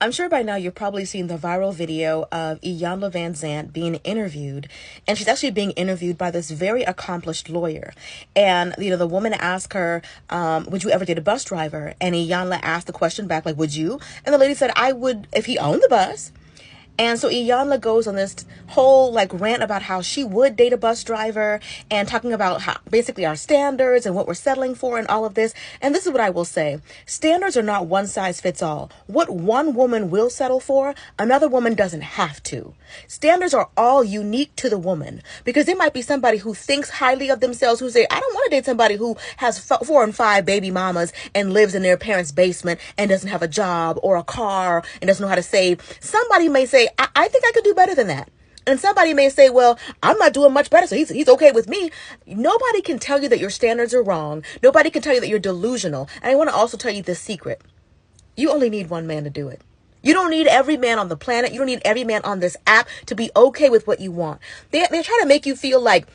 I'm sure by now you've probably seen the viral video of Iyanla Vanzant being interviewed, and she's actually being interviewed by this very accomplished lawyer. And, the woman asked her, would you ever date a bus driver? And Iyanla asked the question back, like, would you? And the lady said, I would if he owned the bus. And so Iyanla goes on this whole rant about how she would date a bus driver and talking about how basically our standards and what we're settling for and all of this. And this is what I will say. Standards are not one size fits all. What one woman will settle for, another woman doesn't have to. Standards are all unique to the woman, because there might be somebody who thinks highly of themselves who say, I don't want to date somebody who has 4 and 5 baby mamas and lives in their parents' basement and doesn't have a job or a car and doesn't know how to save. Somebody may say, I think I could do better than that. And somebody may say, well, I'm not doing much better, so he's okay with me. Nobody can tell you that your standards are wrong. Nobody can tell you that you're delusional. And I want to also tell you this secret. You only need one man to do it. You don't need every man on the planet. You don't need every man on this app to be okay with what you want. They're trying to make you feel like,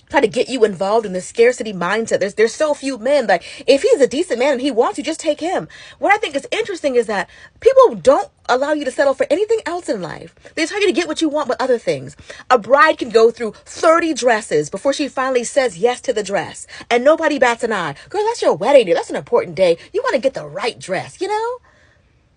try to get you involved in the scarcity mindset. There's so few men. Like, if he's a decent man and he wants you, just take him. What I think is interesting is that people don't allow you to settle for anything else in life. They tell you to get what you want with other things. A bride can go through 30 dresses before she finally says yes to the dress. And nobody bats an eye. Girl, that's your wedding day. That's an important day. You want to get the right dress,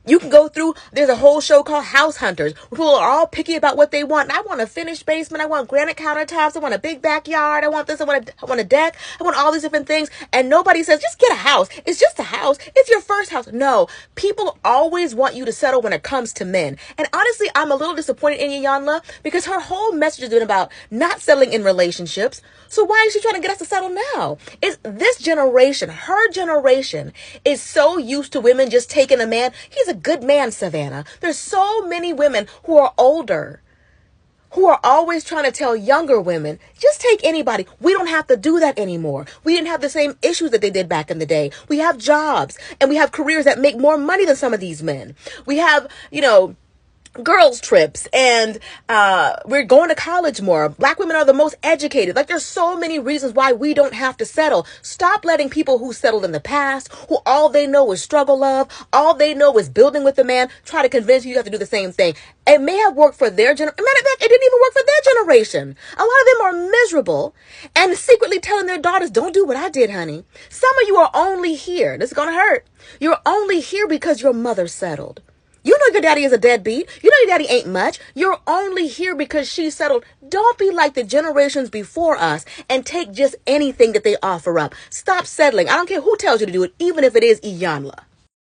You can go through, there's a whole show called House Hunters, where people are all picky about what they want. And I want a finished basement. I want granite countertops. I want a big backyard. I want this. I want a deck. I want all these different things. And nobody says, just get a house. It's just a house. It's your first house. No, people always want you to settle when it comes to men. And honestly, I'm a little disappointed in Iyanla, because her whole message has been about not settling in relationships. So why is she trying to get us to settle now? It's this generation, her generation, is so used to women just taking a man. He's a good man, Savannah. There's so many women who are older, who are always trying to tell younger women, just take anybody. We don't have to do that anymore. We didn't have the same issues that they did back in the day. We have jobs and we have careers that make more money than some of these men. We have, girls trips, and we're going to college more. Black women are the most educated. There's so many reasons why we don't have to settle. Stop letting people who settled in the past, who all they know is struggle love, all they know is building with a man, try to convince you have to do the same thing. It may have worked for their generation. Matter of fact, it didn't even work for their generation. A lot of them are miserable and secretly telling their daughters, don't do what I did, honey. Some of you are only here. This is going to hurt. You're only here because your mother settled. You know your daddy is a deadbeat. You know your daddy ain't much. You're only here because she settled. Don't be like the generations before us and take just anything that they offer up. Stop settling. I don't care who tells you to do it, even if it is Iyanla.